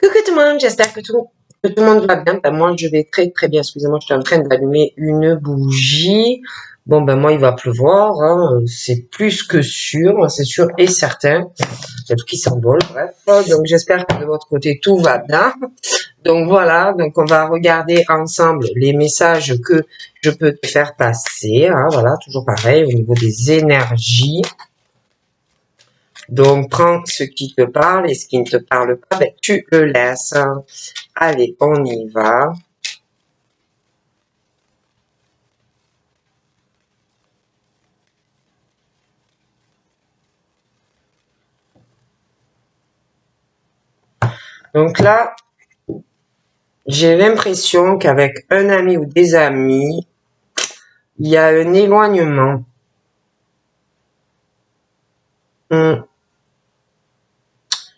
Coucou tout le monde, j'espère que tout le monde va bien. Ben, moi, je vais très très bien. Excusez-moi, je suis en train d'allumer une bougie. Bon, ben moi, il va pleuvoir. Hein. C'est plus que sûr, c'est sûr et certain. Il y a tout qui s'envole, bref. Donc, j'espère que de votre côté, tout va bien. Donc, voilà. Donc, on va regarder ensemble les messages que je peux te faire passer. Hein. Voilà, toujours pareil au niveau des énergies. Donc, prends ce qui te parle et ce qui ne te parle pas, ben, tu le laisses. Allez, on y va. Donc là, j'ai l'impression qu'avec un ami ou des amis, il y a un éloignement.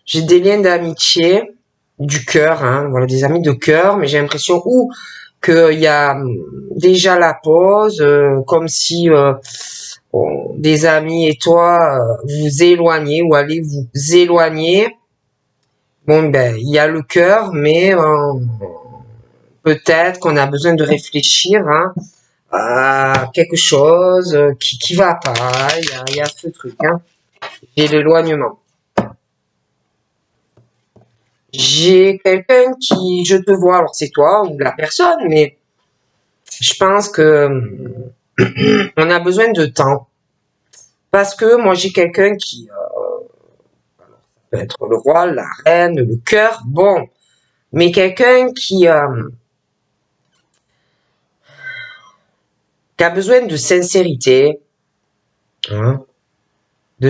J'ai des liens d'amitié du cœur, hein, voilà, des amis de cœur, mais j'ai l'impression qu'il y a déjà la pause, comme si des amis et toi vous éloignez ou allez vous éloigner. Bon, ben, il y a le cœur, mais peut-être qu'on a besoin de réfléchir hein, à quelque chose qui va pas. Il y a ce truc. Hein. J'ai l'éloignement. J'ai quelqu'un qui, je te vois, alors c'est toi ou la personne, mais je pense que on a besoin de temps. Parce que moi j'ai quelqu'un qui peut être le roi, la reine, le cœur, bon, mais quelqu'un qui a besoin de sincérité, hein, de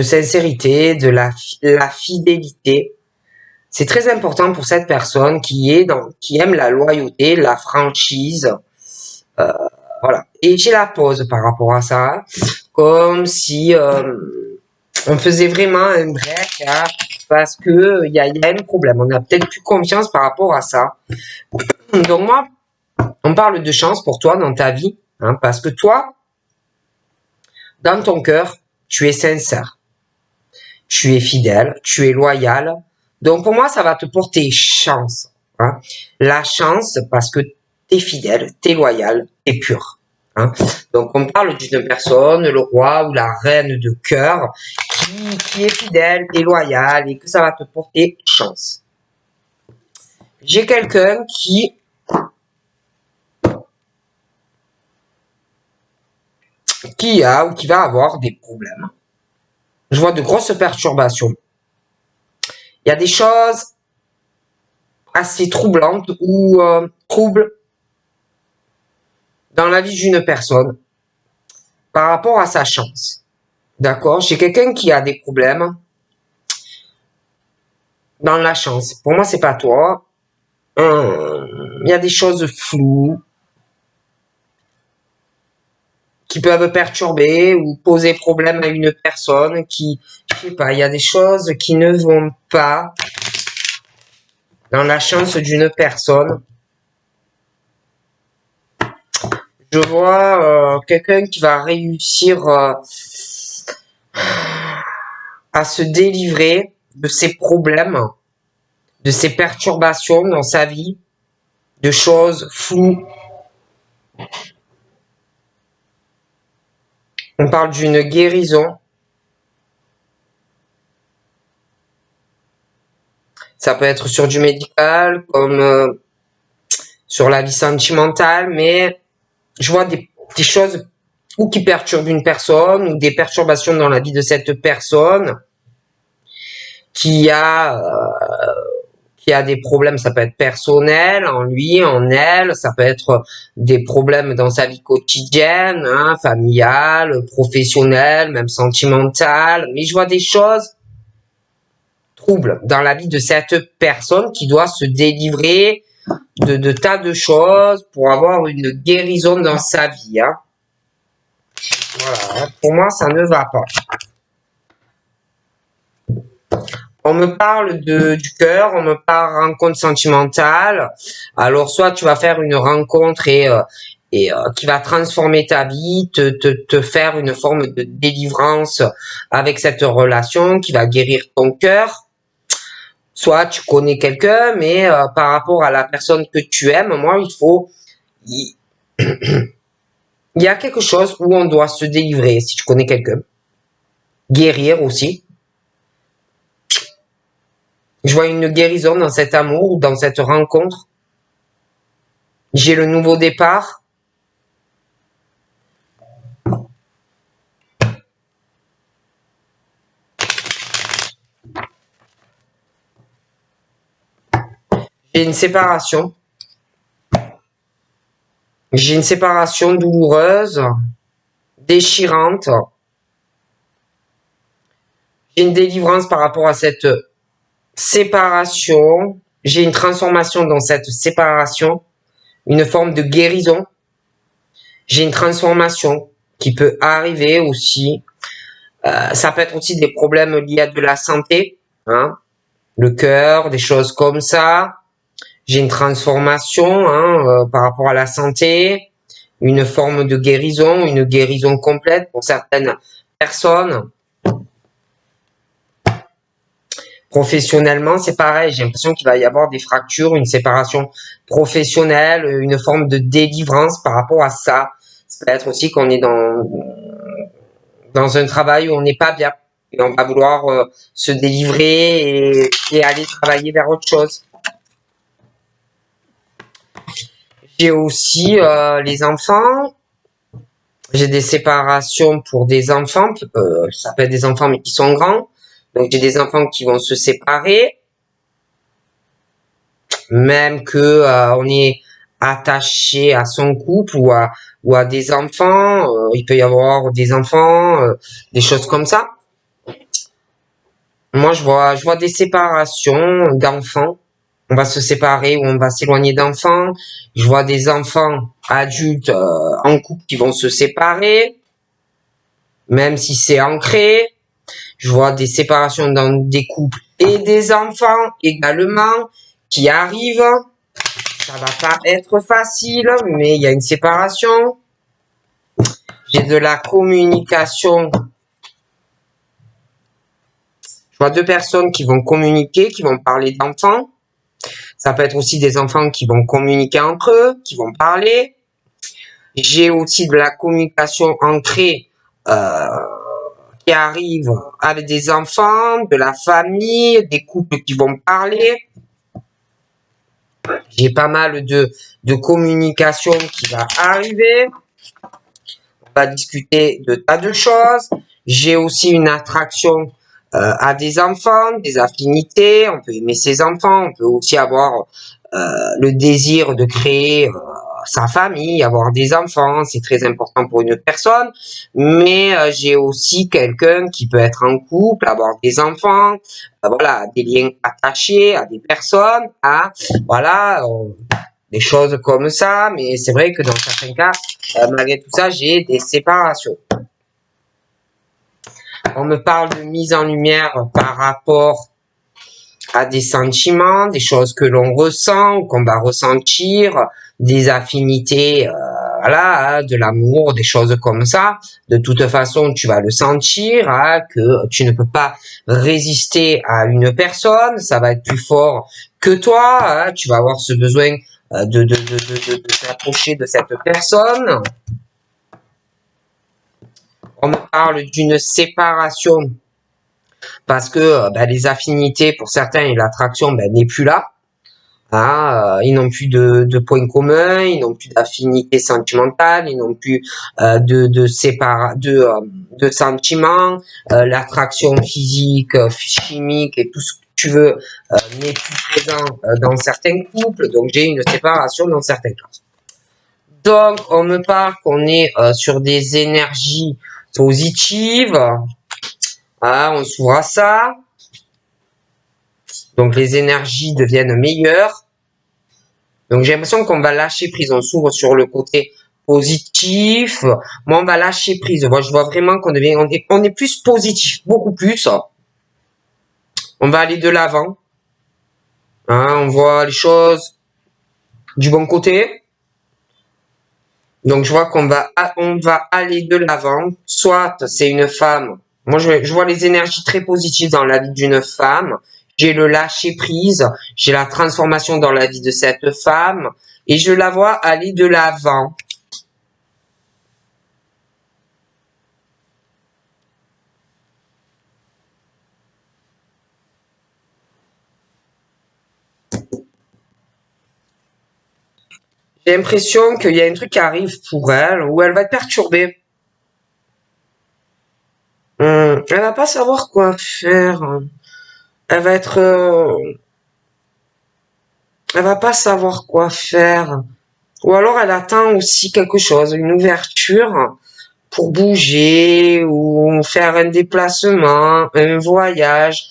la fidélité. C'est très important pour cette personne qui aime la loyauté, la franchise, voilà. Et j'ai la pause par rapport à ça, comme si on faisait vraiment un break, hein, parce que il y a un problème. On a peut-être plus confiance par rapport à ça. Donc moi, on parle de chance pour toi dans ta vie, hein, parce que toi, dans ton cœur, tu es sincère, tu es fidèle, tu es loyal. Donc pour moi, ça va te porter chance. Hein. La chance parce que t'es fidèle, t'es loyal, t'es pur. Hein. Donc on parle d'une personne, le roi ou la reine de cœur, qui est fidèle et loyal et que ça va te porter chance. J'ai quelqu'un qui a ou qui va avoir des problèmes. Je vois de grosses perturbations. Il y a des choses assez troublantes ou troubles dans la vie d'une personne par rapport à sa chance. D'accord? J'ai quelqu'un qui a des problèmes dans la chance. Pour moi, c'est pas toi. Il y a des choses floues qui peuvent perturber ou poser problème à une personne qui, je sais pas, il y a des choses qui ne vont pas dans la chance d'une personne. Je vois quelqu'un qui va réussir à se délivrer de ses problèmes, de ses perturbations dans sa vie, de choses floues. On parle d'une guérison. Ça peut être sur du médical, comme sur la vie sentimentale, mais je vois des choses ou qui perturbent une personne, ou des perturbations dans la vie de cette personne, qui a des problèmes, ça peut être personnel, en lui, en elle, ça peut être des problèmes dans sa vie quotidienne, hein, familiale, professionnelle, même sentimentale, mais je vois des choses troubles dans la vie de cette personne qui doit se délivrer de tas de choses pour avoir une guérison dans sa vie. Hein. Voilà, pour moi, ça ne va pas. On me parle du cœur, on me parle rencontre sentimentale. Alors, soit tu vas faire une rencontre et qui va transformer ta vie, te faire une forme de délivrance avec cette relation qui va guérir ton cœur. Soit tu connais quelqu'un, mais par rapport à la personne que tu aimes, moi, il, il y a quelque chose où on doit se délivrer si tu connais quelqu'un. Guérir aussi. Je vois une guérison dans cet amour, dans cette rencontre. J'ai le nouveau départ. J'ai une séparation. J'ai une séparation douloureuse, déchirante. J'ai une délivrance par rapport à cette séparation. J'ai une transformation dans cette séparation, une forme de guérison. J'ai une transformation qui peut arriver aussi. Ça peut être aussi des problèmes liés à de la santé, hein, le cœur, des choses comme ça. J'ai une transformation par rapport à la santé, une forme de guérison, une guérison complète pour certaines personnes. Professionnellement, c'est pareil. J'ai l'impression qu'il va y avoir des fractures, une séparation professionnelle, une forme de délivrance par rapport à ça. Ça peut être aussi qu'on est dans un travail où on n'est pas bien et on va vouloir se délivrer et aller travailler vers autre chose. J'ai aussi les enfants. J'ai des séparations pour des enfants. Ça peut être des enfants mais qui sont grands. Donc j'ai des enfants qui vont se séparer. Même que on est attaché à son couple ou à des enfants. Il peut y avoir des enfants, des choses comme ça. Moi, je vois des séparations d'enfants. On va se séparer ou on va s'éloigner d'enfants. Je vois des enfants adultes en couple qui vont se séparer, même si c'est ancré. Je vois des séparations dans des couples et des enfants également qui arrivent. Ça va pas être facile, mais il y a une séparation. J'ai de la communication. Je vois deux personnes qui vont communiquer, qui vont parler d'enfants. Ça peut être aussi des enfants qui vont communiquer entre eux, qui vont parler. J'ai aussi de la communication ancrée qui arrive avec des enfants, de la famille, des couples qui vont parler. J'ai pas mal de communication qui va arriver. On va discuter de tas de choses. J'ai aussi une attraction à des enfants, des affinités. On peut aimer ses enfants. On peut aussi avoir le désir de créer sa famille, avoir des enfants, c'est très important pour une personne, mais j'ai aussi quelqu'un qui peut être en couple, avoir des enfants, voilà, des liens attachés à des personnes, à voilà, des choses comme ça, mais c'est vrai que dans certains cas, malgré tout ça, j'ai des séparations. On me parle de mise en lumière par rapport à des sentiments, des choses que l'on ressent ou qu'on va ressentir, des affinités, voilà, de l'amour, des choses comme ça. De toute façon, tu vas le sentir, hein, que tu ne peux pas résister à une personne, ça va être plus fort que toi, hein, tu vas avoir ce besoin de t'approcher de cette personne. On me parle d'une séparation parce que les affinités pour certains et l'attraction n'est plus là. Hein, ils n'ont plus de points communs, ils n'ont plus d'affinité sentimentale, ils n'ont plus de sentiments, l'attraction physique, chimique et tout ce que tu veux n'est plus présent dans certains couples, donc j'ai une séparation dans certains cas. Donc on me parle qu'on est sur des énergies positives, hein, on s'ouvre à ça. Donc les énergies deviennent meilleures. Donc j'ai l'impression qu'on va lâcher prise. On s'ouvre sur le côté positif. Moi, on va lâcher prise. Moi, je vois vraiment qu'on devient, on est plus positif, beaucoup plus. On va aller de l'avant. Hein, on voit les choses du bon côté. Donc je vois qu'on on va aller de l'avant. Soit c'est une femme. Moi, je vois les énergies très positives dans la vie d'une femme. j'ai le lâcher prise, j'ai la transformation dans la vie de cette femme et je la vois aller de l'avant. J'ai l'impression qu'il y a un truc qui arrive pour elle où elle va être perturbée. Elle va pas savoir quoi faire. Elle va être, elle va pas savoir quoi faire. Ou alors elle attend aussi quelque chose, une ouverture pour bouger ou faire un déplacement, un voyage.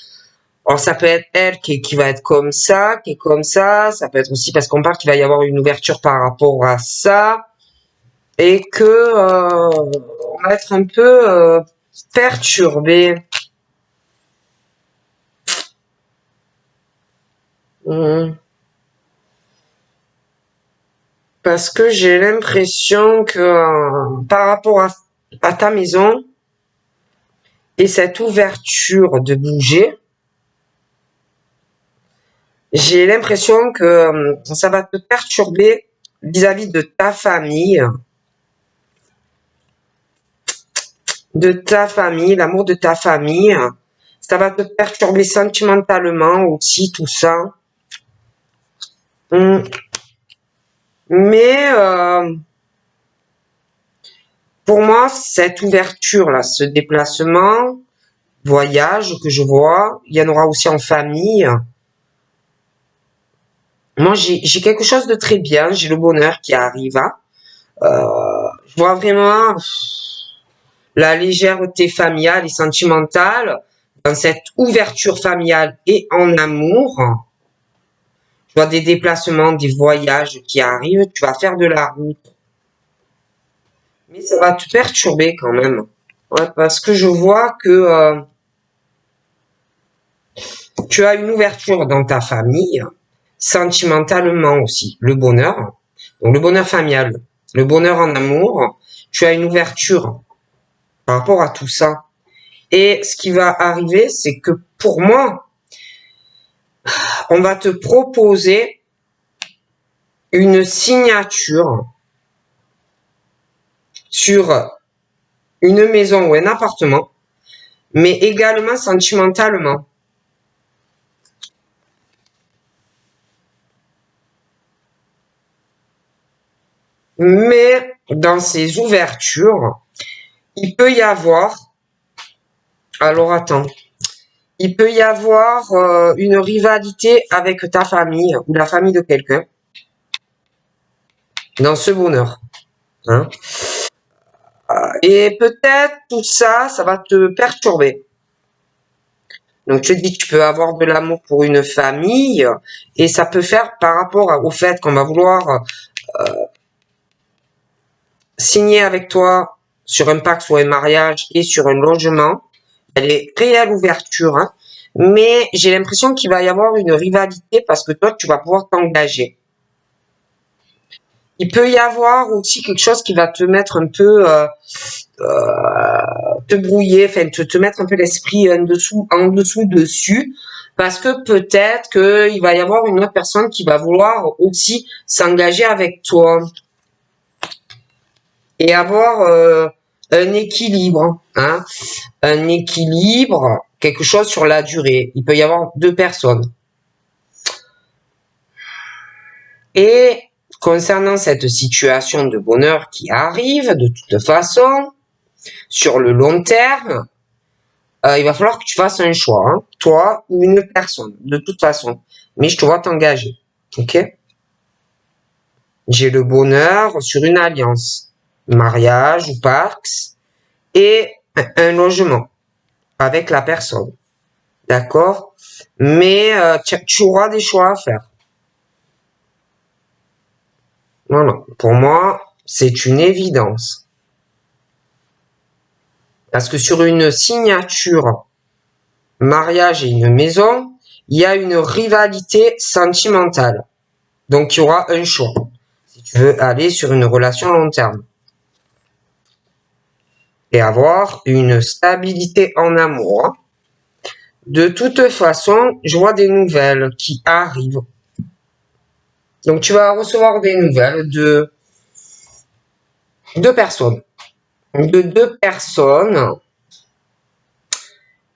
Alors ça peut être elle qui va être comme ça, qui est comme ça peut être aussi parce qu'on parle qu'il va y avoir une ouverture par rapport à ça et que on va être un peu perturbé. Parce que j'ai l'impression que par rapport à ta maison et cette ouverture de bouger, j'ai l'impression que ça va te perturber vis-à-vis de ta famille, l'amour de ta famille. Ça va te perturber sentimentalement aussi, tout ça. Mais pour moi, cette ouverture-là, ce déplacement, voyage que je vois, il y en aura aussi en famille. Moi, j'ai quelque chose de très bien, j'ai le bonheur qui arrive. Je vois vraiment la légèreté familiale et sentimentale dans cette ouverture familiale et en amour. Je vois des déplacements, des voyages qui arrivent, tu vas faire de la route. Mais ça va te perturber quand même. Ouais, parce que je vois que tu as une ouverture dans ta famille, sentimentalement aussi, le bonheur. Donc le bonheur familial, le bonheur en amour, tu as une ouverture par rapport à tout ça. Et ce qui va arriver, c'est que pour moi, on va te proposer une signature sur une maison ou un appartement, mais également sentimentalement. Mais dans ces ouvertures, il peut y avoir, alors attends, il peut y avoir une rivalité avec ta famille ou la famille de quelqu'un dans ce bonheur. Hein. Et peut-être tout ça, ça va te perturber. Donc tu te dis que tu peux avoir de l'amour pour une famille et ça peut faire par rapport au fait qu'on va vouloir signer avec toi sur un pacte ou un mariage et sur un logement. Elle est réelle ouverture, hein, mais j'ai l'impression qu'il va y avoir une rivalité parce que toi tu vas pouvoir t'engager. Il peut y avoir aussi quelque chose qui va te mettre un peu te brouiller, enfin te mettre un peu l'esprit en dessous, dessus, parce que peut-être qu'il va y avoir une autre personne qui va vouloir aussi s'engager avec toi et avoir un équilibre, hein, un équilibre, quelque chose sur la durée. Il peut y avoir deux personnes. Et concernant cette situation de bonheur qui arrive, de toute façon, sur le long terme, il va falloir que tu fasses un choix, hein, toi ou une personne, de toute façon. Mais je te vois t'engager, ok? J'ai le bonheur sur une alliance, mariage ou pax, et un logement avec la personne, d'accord? Mais tu auras des choix à faire. Voilà, pour moi, c'est une évidence. Parce que sur une signature, mariage et une maison, il y a une rivalité sentimentale. Donc, il y aura un choix. Si tu veux aller sur une relation long terme. Et avoir une stabilité en amour. De toute façon, je vois des nouvelles qui arrivent. Donc, tu vas recevoir des nouvelles de deux personnes. De deux personnes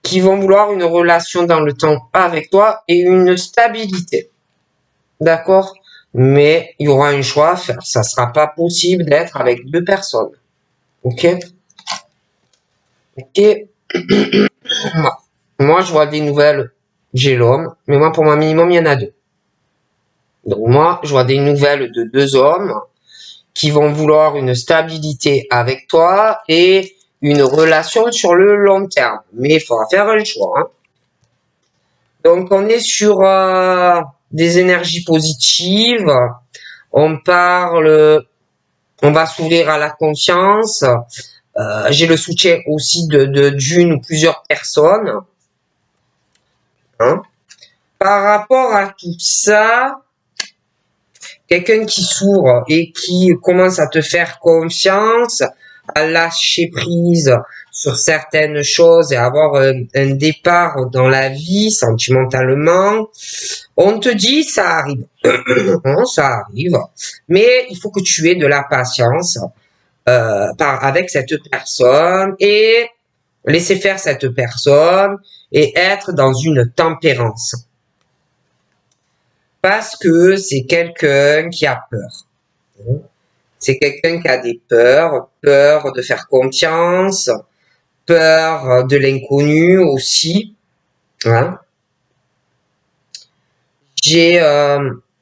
qui vont vouloir une relation dans le temps avec toi et une stabilité. D'accord? Mais il y aura un choix à faire. Ça sera pas possible d'être avec deux personnes. Ok? Ok? Moi, je vois des nouvelles. J'ai l'homme. Mais moi, pour moi, minimum, il y en a deux. Donc moi, je vois des nouvelles de deux hommes qui vont vouloir une stabilité avec toi et une relation sur le long terme. Mais il faudra faire un choix. Hein. Donc on est sur des énergies positives. On parle, on va s'ouvrir à la confiance. J'ai le soutien aussi d'une ou plusieurs personnes. Hein. Par rapport à tout ça, quelqu'un qui s'ouvre et qui commence à te faire confiance, à lâcher prise sur certaines choses et avoir un départ dans la vie sentimentalement, on te dit ça arrive. Ça arrive. Mais il faut que tu aies de la patience avec cette personne et laisser faire cette personne et être dans une tempérance. Parce que c'est quelqu'un qui a peur. C'est quelqu'un qui a des peurs, peur de faire confiance, peur de l'inconnu aussi. Hein. J'ai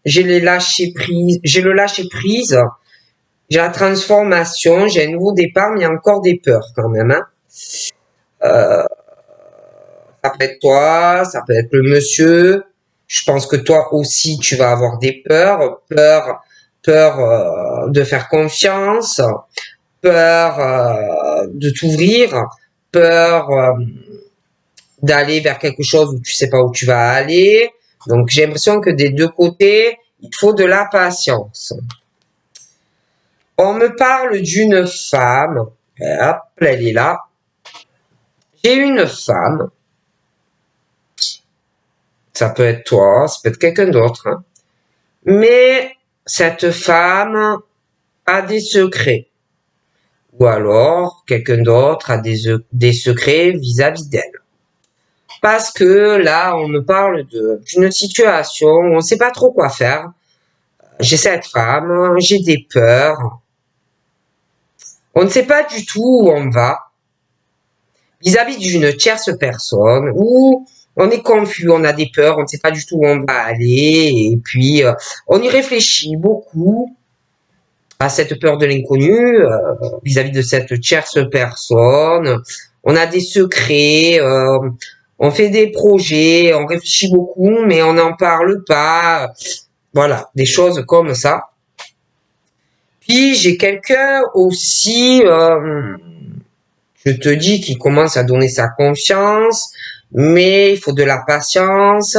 les lâcher prise, j'ai le lâcher prise, j'ai la transformation, j'ai un nouveau départ, mais il y a encore des peurs quand même. Hein. Ça peut être toi, ça peut être le monsieur. Je pense que toi aussi tu vas avoir des peurs, peur de faire confiance, peur de t'ouvrir, peur d'aller vers quelque chose où tu sais pas où tu vas aller. Donc j'ai l'impression que des deux côtés, il faut de la patience. On me parle d'une femme. Hop, elle est là. J'ai une femme. Ça peut être toi, ça peut être quelqu'un d'autre. Hein. Mais cette femme a des secrets. Ou alors, quelqu'un d'autre a des secrets vis-à-vis d'elle. Parce que là, on me parle d'une situation où on ne sait pas trop quoi faire. J'ai cette femme, j'ai des peurs. On ne sait pas du tout où on va. Vis-à-vis d'une tierce personne, où on est confus, on a des peurs, on ne sait pas du tout où on va aller. Et puis, on y réfléchit beaucoup à cette peur de l'inconnu, vis-à-vis de cette tierce personne. On a des secrets, on fait des projets, on réfléchit beaucoup, mais on n'en parle pas. Voilà, des choses comme ça. Puis j'ai quelqu'un aussi, je te dis, qui commence à donner sa confiance, mais il faut de la patience,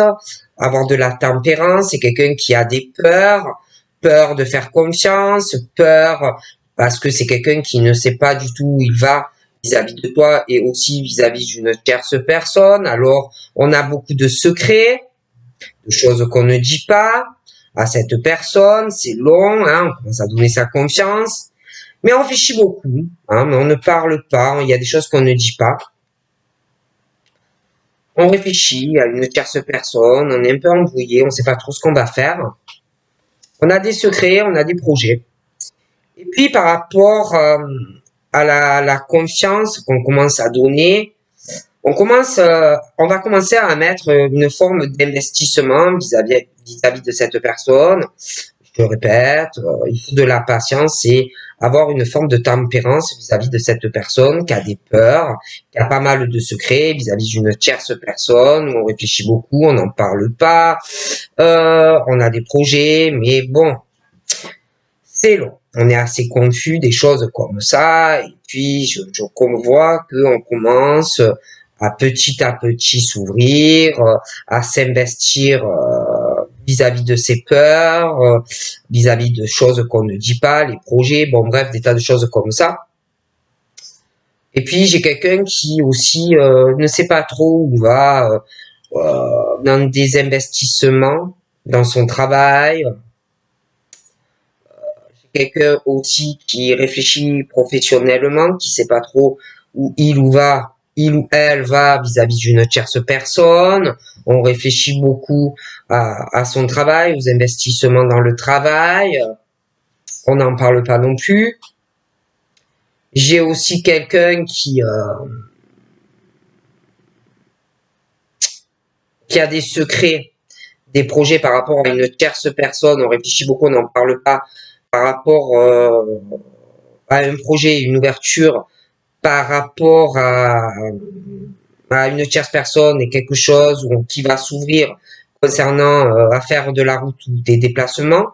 avoir de la tempérance. C'est quelqu'un qui a des peurs, peur de faire confiance, peur parce que c'est quelqu'un qui ne sait pas du tout où il va vis-à-vis de toi et aussi vis-à-vis d'une tierce personne. Alors, on a beaucoup de secrets, de choses qu'on ne dit pas à cette personne. C'est long, hein, on commence à donner sa confiance. Mais on réfléchit beaucoup, hein, mais on ne parle pas, il y a des choses qu'on ne dit pas. On réfléchit à une tierce personne, on est un peu embrouillé, on ne sait pas trop ce qu'on va faire. On a des secrets, on a des projets. Et puis par rapport à la confiance qu'on commence à donner, on va commencer à mettre une forme d'investissement vis-à-vis de cette personne. Je le répète, il faut de la patience et avoir une forme de tempérance vis-à-vis de cette personne qui a des peurs, qui a pas mal de secrets vis-à-vis d'une tierce personne où on réfléchit beaucoup, on n'en parle pas, on a des projets, mais bon, c'est long. On est assez confus des choses comme ça, et puis je vois qu'on commence à petit s'ouvrir, à s'investir vis-à-vis de ses peurs, vis-à-vis de choses qu'on ne dit pas, les projets, bon bref, des tas de choses comme ça. Et puis j'ai quelqu'un qui aussi ne sait pas trop où va dans des investissements, dans son travail. J'ai quelqu'un aussi qui réfléchit professionnellement, qui sait pas trop où il ou elle va vis-à-vis d'une tierce personne. On réfléchit beaucoup à son travail, aux investissements dans le travail. On n'en parle pas non plus. J'ai aussi quelqu'un qui a des secrets, des projets par rapport à une tierce personne. On réfléchit beaucoup, on n'en parle pas par rapport à un projet, une ouverture par rapport à une tierce personne et quelque chose qui va s'ouvrir concernant à faire de la route ou des déplacements.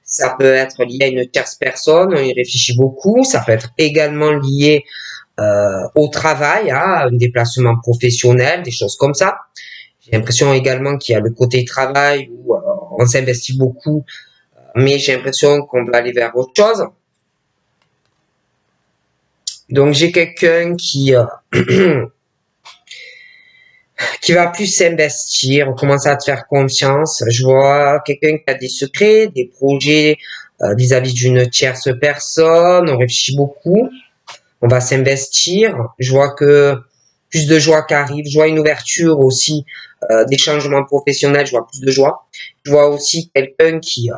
Ça peut être lié à une tierce personne, on y réfléchit beaucoup. Ça peut être également lié au travail, à un déplacement professionnel, des choses comme ça. J'ai l'impression également qu'il y a le côté travail où on s'investit beaucoup, mais j'ai l'impression qu'on va aller vers autre chose. Donc j'ai quelqu'un qui va plus s'investir, commencer à te faire confiance. Je vois quelqu'un qui a des secrets, des projets vis-à-vis d'une tierce personne. On réfléchit beaucoup. On va s'investir. Je vois que plus de joie qui arrive. Je vois une ouverture aussi, des changements professionnels. Je vois plus de joie. Je vois aussi quelqu'un qui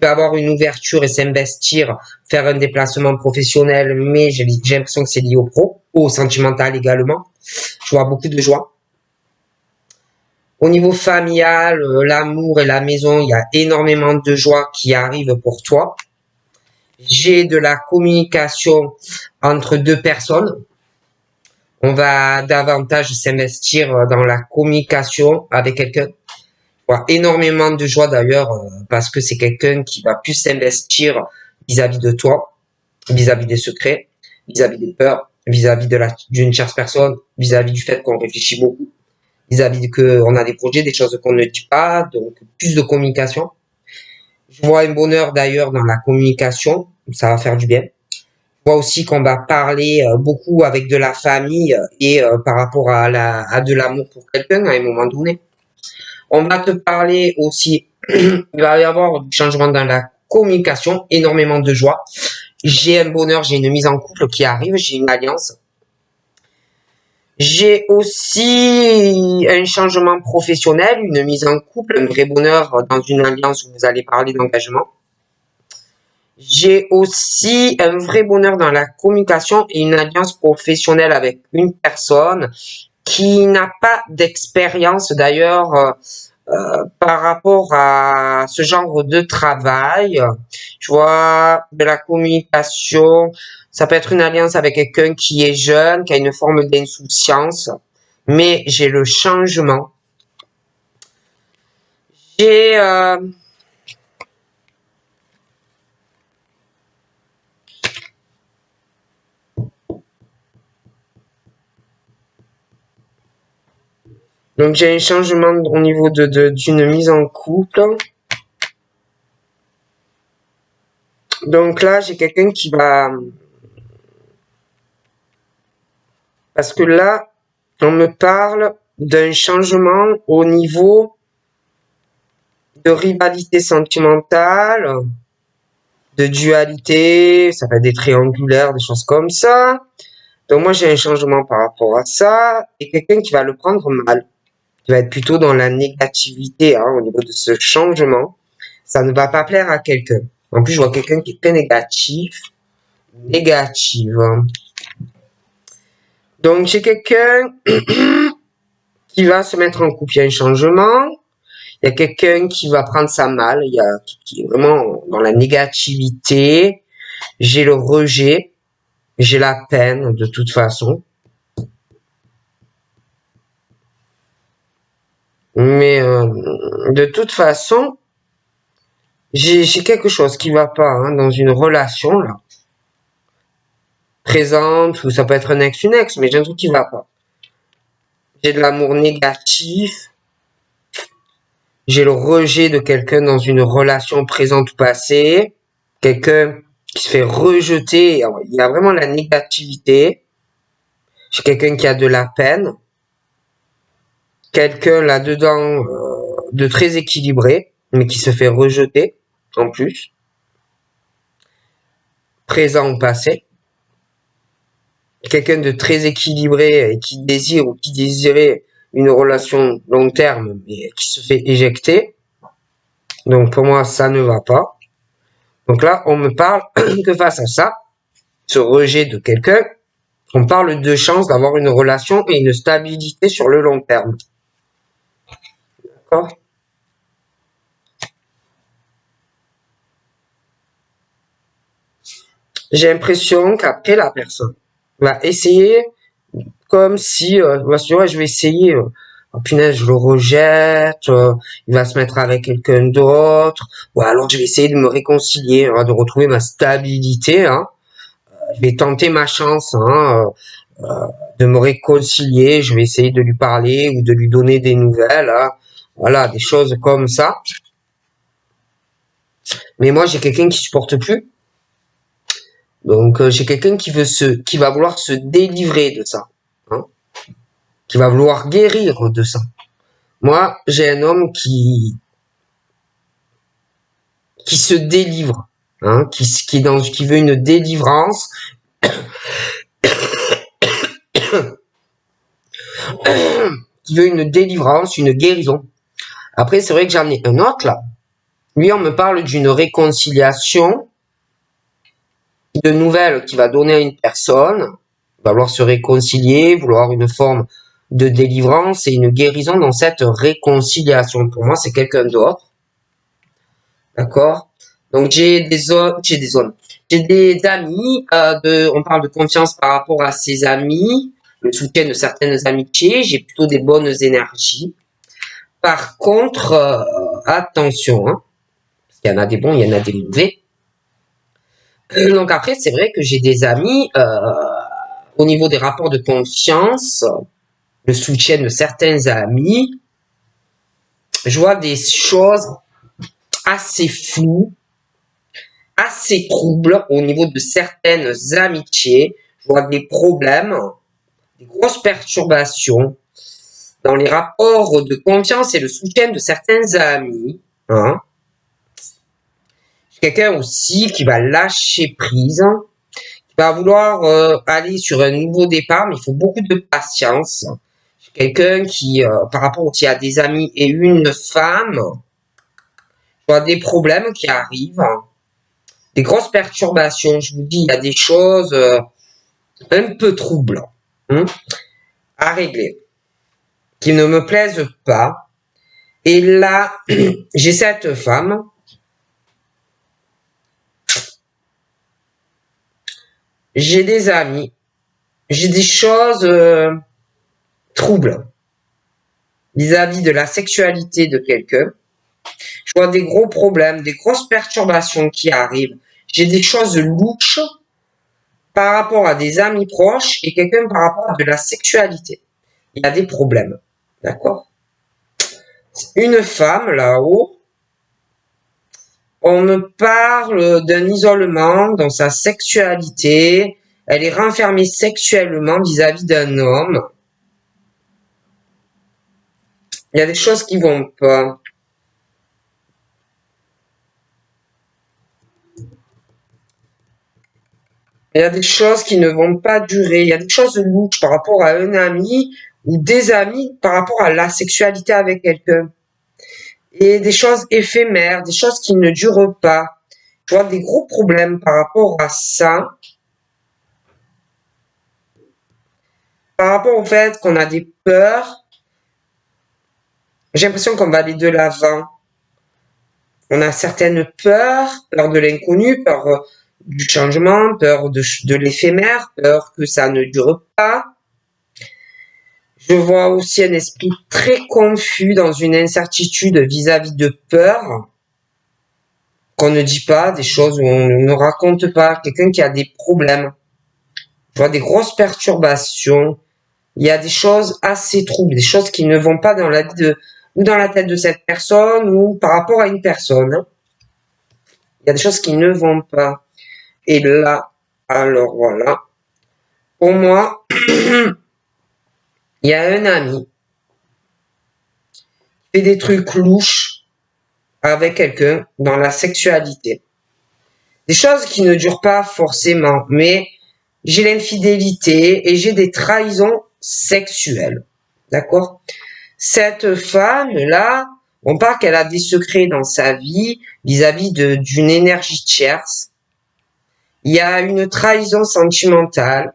va avoir une ouverture et s'investir, faire un déplacement professionnel, mais j'ai l'impression que c'est lié au pro, au sentimental également. Je vois beaucoup de joie. Au niveau familial, l'amour et la maison, il y a énormément de joie qui arrive pour toi. J'ai de la communication entre deux personnes. On va davantage s'investir dans la communication avec quelqu'un. Voilà, énormément de joie d'ailleurs parce que c'est quelqu'un qui va plus s'investir vis-à-vis de toi, vis-à-vis des secrets, vis-à-vis des peurs, vis-à-vis d'une tierce personne, vis-à-vis du fait qu'on réfléchit beaucoup, vis-à-vis que on a des projets, des choses qu'on ne dit pas, donc plus de communication. Je vois un bonheur d'ailleurs dans la communication, ça va faire du bien. Je vois aussi qu'on va parler beaucoup avec de la famille et par rapport à de l'amour pour quelqu'un à un moment donné. On va te parler aussi, il va y avoir du changement dans la communication, énormément de joie. J'ai un bonheur, j'ai une mise en couple qui arrive, j'ai une alliance. J'ai aussi un changement professionnel, une mise en couple, un vrai bonheur dans une alliance où vous allez parler d'engagement. J'ai aussi un vrai bonheur dans la communication et une alliance professionnelle avec une personne qui n'a pas d'expérience d'ailleurs par rapport à ce genre de travail. Je vois de la communication, ça peut être une alliance avec quelqu'un qui est jeune, qui a une forme d'insouciance, mais j'ai le changement. J'ai donc j'ai un changement au niveau d'une mise en couple. Donc là, j'ai quelqu'un qui va... Parce que là, on me parle d'un changement au niveau de rivalité sentimentale, de dualité, ça va être des triangulaires, des choses comme ça. Donc moi, j'ai un changement par rapport à ça, et quelqu'un qui va le prendre mal, qui va être plutôt dans la négativité au niveau de ce changement. Ça ne va pas plaire à quelqu'un. En plus, je vois quelqu'un qui est très négatif, négative. Donc, j'ai quelqu'un qui va se mettre en couple. Il y a un changement. Il y a quelqu'un qui va prendre ça mal. Qui est vraiment dans la négativité. J'ai le rejet. J'ai la peine de toute façon. Mais de toute façon, j'ai quelque chose qui va pas dans une relation là. Présente, ou ça peut être un ex, une ex, mais j'ai un truc qui va pas. J'ai de l'amour négatif. J'ai le rejet de quelqu'un dans une relation présente ou passée. Quelqu'un qui se fait rejeter. Il y a vraiment la négativité. Chez quelqu'un qui a de la peine. Quelqu'un là-dedans de très équilibré, mais qui se fait rejeter en plus. Présent ou passé. Quelqu'un de très équilibré et qui désire ou qui désirait une relation long terme, mais qui se fait éjecter. Donc pour moi, ça ne va pas. Donc là, on me parle que face à ça, ce rejet de quelqu'un, on parle de chance d'avoir une relation et une stabilité sur le long terme. D'accord ? J'ai l'impression qu'après, la personne va essayer comme si, je vais essayer, oh punaise, je le rejette, il va se mettre avec quelqu'un d'autre, ou alors je vais essayer de me réconcilier, de retrouver ma stabilité, hein. Je vais tenter ma chance, hein, de me réconcilier, je vais essayer de lui parler ou de lui donner des nouvelles, hein. Voilà, des choses comme ça. Mais moi, j'ai quelqu'un qui supporte plus. Donc, j'ai quelqu'un qui va vouloir se délivrer de ça, hein, qui va vouloir guérir de ça. Moi, j'ai un homme qui se délivre, hein, qui veut une délivrance, qui veut une délivrance, une guérison. Après, c'est vrai que j'en ai un autre là. Lui, on me parle d'une réconciliation, de nouvelles qu'il va donner à une personne, il va vouloir se réconcilier, vouloir une forme de délivrance et une guérison dans cette réconciliation. Pour moi, c'est quelqu'un d'autre. D'accord? Donc j'ai des amis, on parle de confiance par rapport à ses amis, le soutien de certaines amitiés, j'ai plutôt des bonnes énergies. Par contre, attention, hein, parce qu'il y en a des bons, il y en a des mauvais. Donc après, c'est vrai que j'ai des amis, au niveau des rapports de confiance, le soutien de certains amis, je vois des choses assez floues, assez troubles au niveau de certaines amitiés. Je vois des problèmes, des grosses perturbations dans les rapports de confiance et le soutien de certains amis. Hein. Quelqu'un aussi qui va lâcher prise, qui va vouloir aller sur un nouveau départ, mais il faut beaucoup de patience. Quelqu'un qui, par rapport aussi à des amis et une femme, voit des problèmes qui arrivent, des grosses perturbations. Je vous dis, il y a des choses un peu troubles, hein, à régler, qui ne me plaisent pas. Et là, j'ai cette femme j'ai des amis, j'ai des choses troubles vis-à-vis de la sexualité de quelqu'un. Je vois des gros problèmes, des grosses perturbations qui arrivent. J'ai des choses louches par rapport à des amis proches et quelqu'un par rapport à de la sexualité. Il y a des problèmes, d'accord? Une femme là-haut, on me parle d'un isolement dans sa sexualité. Elle est renfermée sexuellement vis-à-vis d'un homme. Il y a des choses qui vont pas. Il y a des choses qui ne vont pas durer. Il y a des choses louches par rapport à un ami ou des amis par rapport à la sexualité avec quelqu'un. Et des choses éphémères, des choses qui ne durent pas. Je vois des gros problèmes par rapport à ça. Par rapport au fait qu'on a des peurs, j'ai l'impression qu'on va aller de l'avant. On a certaines peurs, peur de l'inconnu, peur du changement, peur de l'éphémère, peur que ça ne dure pas. Je vois aussi un esprit très confus dans une incertitude vis-à-vis de peur qu'on ne dit pas, des choses où on ne raconte pas, quelqu'un qui a des problèmes. Je vois des grosses perturbations. Il y a des choses assez troubles, des choses qui ne vont pas dans la vie ou dans la tête de cette personne ou par rapport à une personne. Il y a des choses qui ne vont pas. Et là, alors voilà. Pour moi, il y a un ami qui fait des trucs louches avec quelqu'un dans la sexualité. Des choses qui ne durent pas forcément, mais j'ai l'infidélité et j'ai des trahisons sexuelles. D'accord? Cette femme-là, on parle qu'elle a des secrets dans sa vie vis-à-vis d'une énergie tierce. Il y a une trahison sentimentale,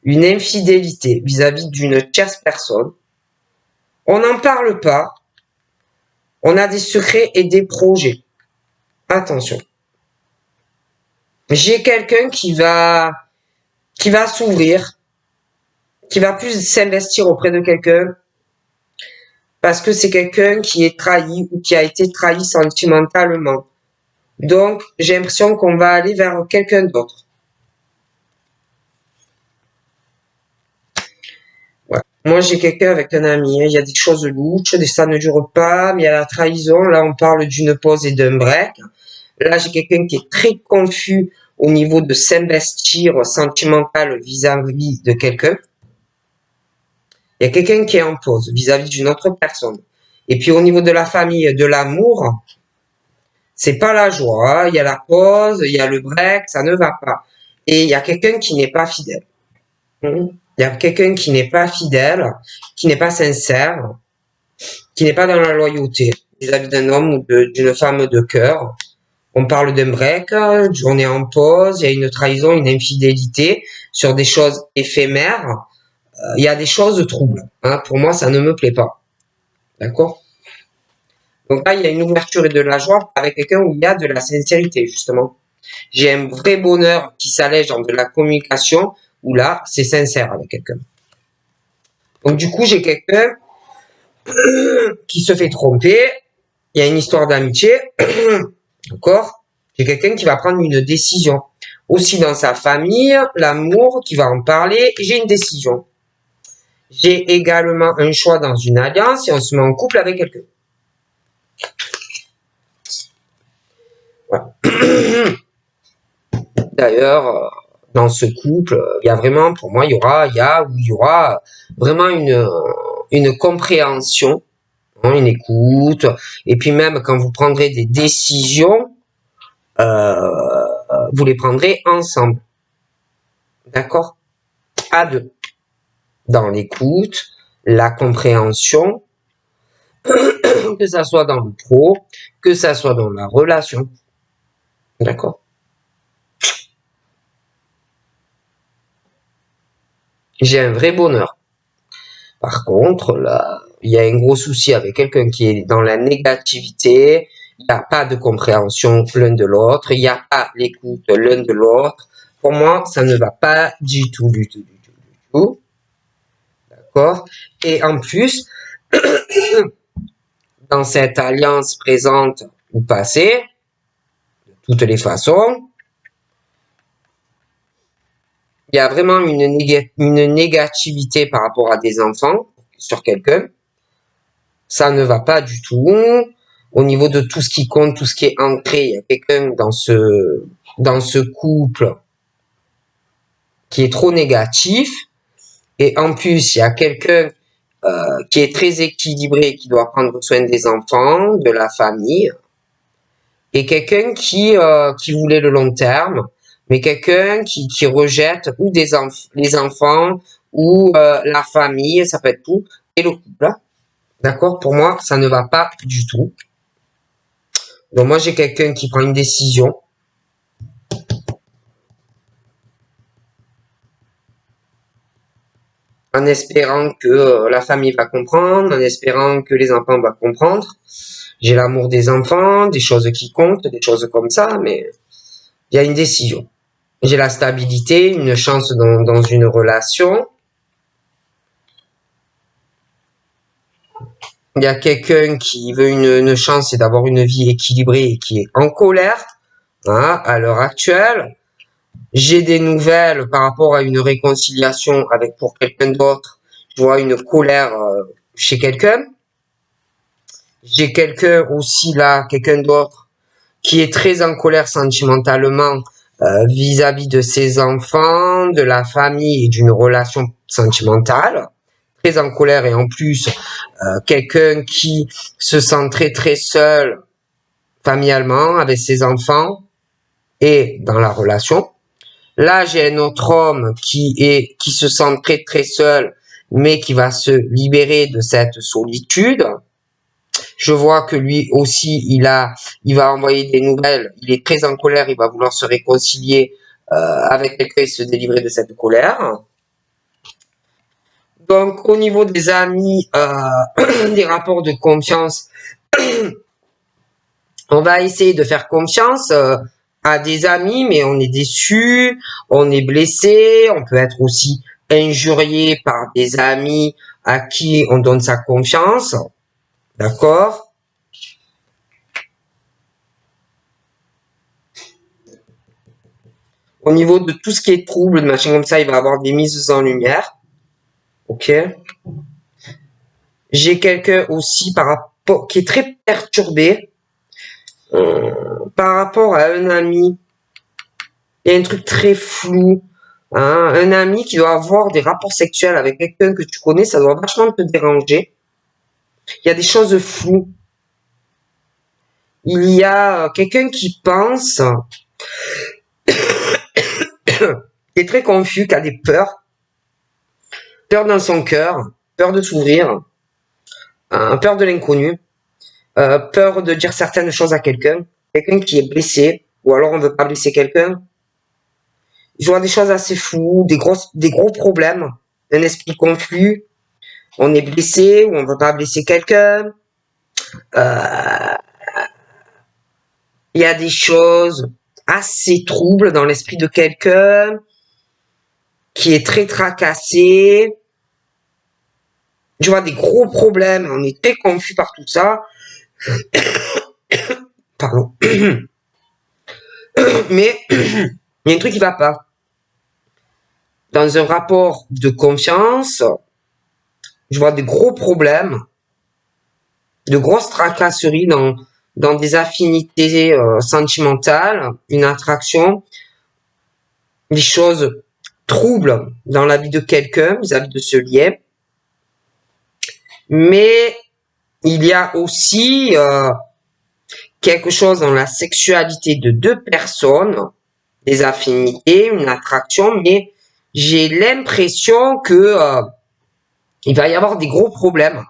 une infidélité vis-à-vis d'une tierce personne. On n'en parle pas. On a des secrets et des projets. Attention. J'ai quelqu'un qui va s'ouvrir, qui va plus s'investir auprès de quelqu'un parce que c'est quelqu'un qui est trahi ou qui a été trahi sentimentalement. Donc, j'ai l'impression qu'on va aller vers quelqu'un d'autre. Voilà. Moi, j'ai quelqu'un avec un ami. Il y a des choses louches, ça ne dure pas, mais il y a la trahison. Là, on parle d'une pause et d'un break. Là, j'ai quelqu'un qui est très confus au niveau de s'investir sentimental vis-à-vis de quelqu'un. Il y a quelqu'un qui est en pause vis-à-vis d'une autre personne. Et puis, au niveau de la famille, de l'amour, c'est pas la joie. Il y a la pause, il y a le break, ça ne va pas. Et il y a quelqu'un qui n'est pas fidèle. Il y a quelqu'un qui n'est pas fidèle, qui n'est pas sincère, qui n'est pas dans la loyauté vis-à-vis d'un homme ou d'une femme de cœur. On parle d'un break, on est en pause, il y a une trahison, une infidélité sur des choses éphémères. Il y a des choses troubles. Hein. Pour moi, ça ne me plaît pas. D'accord? Donc là, il y a une ouverture et de la joie avec quelqu'un où il y a de la sincérité, justement. J'ai un vrai bonheur qui s'allège dans de la communication où là, c'est sincère avec quelqu'un. Donc du coup, j'ai quelqu'un qui se fait tromper. Il y a une histoire d'amitié. D'accord? J'ai quelqu'un qui va prendre une décision. Aussi dans sa famille, l'amour, qui va en parler. J'ai une décision. J'ai également un choix dans une alliance et on se met en couple avec quelqu'un. Voilà. D'ailleurs, dans ce couple, il y a vraiment, pour moi, il y aura vraiment une compréhension, hein, une écoute, et puis même quand vous prendrez des décisions, vous les prendrez ensemble, d'accord? À deux, dans l'écoute, la compréhension, que ça soit dans le pro, que ça soit dans la relation, d'accord? J'ai un vrai bonheur. Par contre, là, il y a un gros souci avec quelqu'un qui est dans la négativité, il n'y a pas de compréhension l'un de l'autre, il n'y a pas l'écoute l'un de l'autre. Pour moi, ça ne va pas du tout, du tout, du tout, du tout. D'accord? Et en plus, dans cette alliance présente ou passée, de toutes les façons, il y a vraiment une négativité par rapport à des enfants sur quelqu'un. Ça ne va pas du tout. Au niveau de tout ce qui compte, tout ce qui est ancré, il y a quelqu'un dans ce couple qui est trop négatif. Et en plus, il y a quelqu'un qui est très équilibré, qui doit prendre soin des enfants, de la famille. Et quelqu'un qui voulait le long terme, mais quelqu'un qui rejette ou les enfants ou la famille, ça peut être tout, et le couple. D'accord? Pour moi, ça ne va pas du tout. Donc moi, j'ai quelqu'un qui prend une décision. En espérant que la famille va comprendre, en espérant que les enfants vont comprendre. J'ai l'amour des enfants, des choses qui comptent, des choses comme ça, mais il y a une décision. J'ai la stabilité, une chance dans une relation. Il y a quelqu'un qui veut une chance et d'avoir une vie équilibrée et qui est en colère, hein, à l'heure actuelle. J'ai des nouvelles par rapport à une réconciliation avec pour quelqu'un d'autre. Je vois une colère chez quelqu'un. J'ai quelqu'un aussi là, quelqu'un d'autre qui est très en colère sentimentalement vis-à-vis de ses enfants, de la famille et d'une relation sentimentale. Très en colère et en plus quelqu'un qui se sent très seul familialement avec ses enfants et dans la relation. Là, j'ai un autre homme qui se sent très seul, mais qui va se libérer de cette solitude. Je vois que lui aussi, il va envoyer des nouvelles. Il est très en colère. Il va vouloir se réconcilier avec quelqu'un et se délivrer de cette colère. Donc, au niveau des amis, des rapports de confiance, on va essayer de faire confiance à des amis, mais on est déçu, on est blessé, on peut être aussi injurié par des amis à qui on donne sa confiance. D'accord? Au niveau de tout ce qui est trouble, de machin comme ça, il va avoir des mises en lumière. Ok? J'ai quelqu'un aussi par rapport qui est très perturbé par rapport à un ami. Il y a un truc très flou. Hein? Un ami qui doit avoir des rapports sexuels avec quelqu'un que tu connais, ça doit vachement te déranger. Il y a des choses floues. Il y a quelqu'un qui pense, qui est très confus, qui a des peurs. Peur dans son cœur, peur de s'ouvrir, peur de l'inconnu, peur de dire certaines choses à quelqu'un qui est blessé, ou alors on veut pas blesser quelqu'un. Je vois des choses assez floues, des gros problèmes, un esprit confus, on est blessé ou on veut pas blesser quelqu'un. Il y a des choses assez troubles dans l'esprit de quelqu'un qui est très tracassé. Je vois des gros problèmes, on est très confus par tout ça. Pardon. Mais il y a un truc qui va pas. Dans un rapport de confiance, je vois des gros problèmes, de grosses tracasseries dans des affinités sentimentales, une attraction, des choses troubles dans la vie de quelqu'un vis-à-vis de ce lien. Mais il y a aussi quelque chose dans la sexualité de deux personnes, des affinités, une attraction, mais j'ai l'impression que il va y avoir des gros problèmes.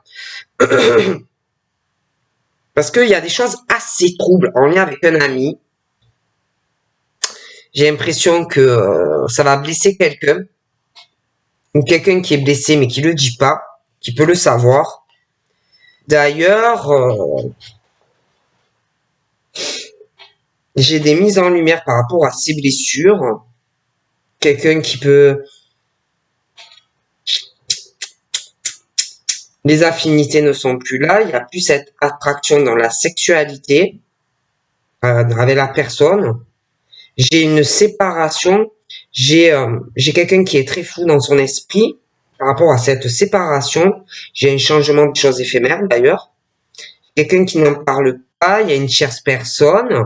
Parce qu'il y a des choses assez troubles en lien avec un ami. J'ai l'impression que ça va blesser quelqu'un. Ou quelqu'un qui est blessé mais qui le dit pas, qui peut le savoir. D'ailleurs, j'ai des mises en lumière par rapport à ces blessures. Quelqu'un qui peut... Les affinités ne sont plus là, il n'y a plus cette attraction dans la sexualité avec la personne. J'ai une séparation, j'ai quelqu'un qui est très fou dans son esprit. Par rapport à cette séparation, j'ai un changement de choses éphémères d'ailleurs. Quelqu'un qui n'en parle pas, il y a une tierce personne,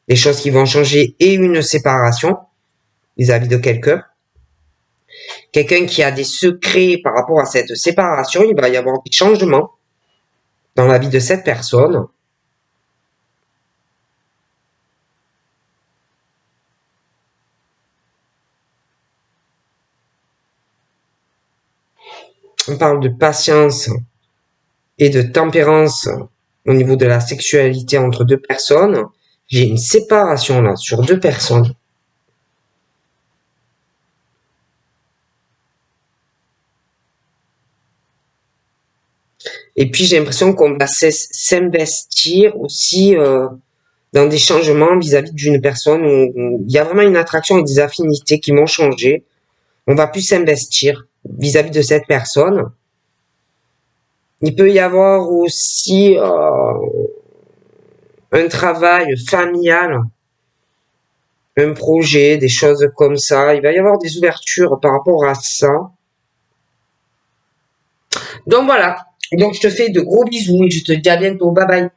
des choses qui vont changer et une séparation vis-à-vis de quelqu'un. Quelqu'un qui a des secrets par rapport à cette séparation, il va y avoir des changements dans la vie de cette personne. On parle de patience et de tempérance au niveau de la sexualité entre deux personnes. J'ai une séparation là sur deux personnes. Et puis j'ai l'impression qu'on va s'investir aussi dans des changements vis-à-vis d'une personne où il y a vraiment une attraction et des affinités qui vont changer. On va plus s'investir vis-à-vis de cette personne. Il peut y avoir aussi un travail familial, un projet, des choses comme ça. Il va y avoir des ouvertures par rapport à ça. Donc voilà. Donc je te fais de gros bisous et je te dis à bientôt. Bye bye.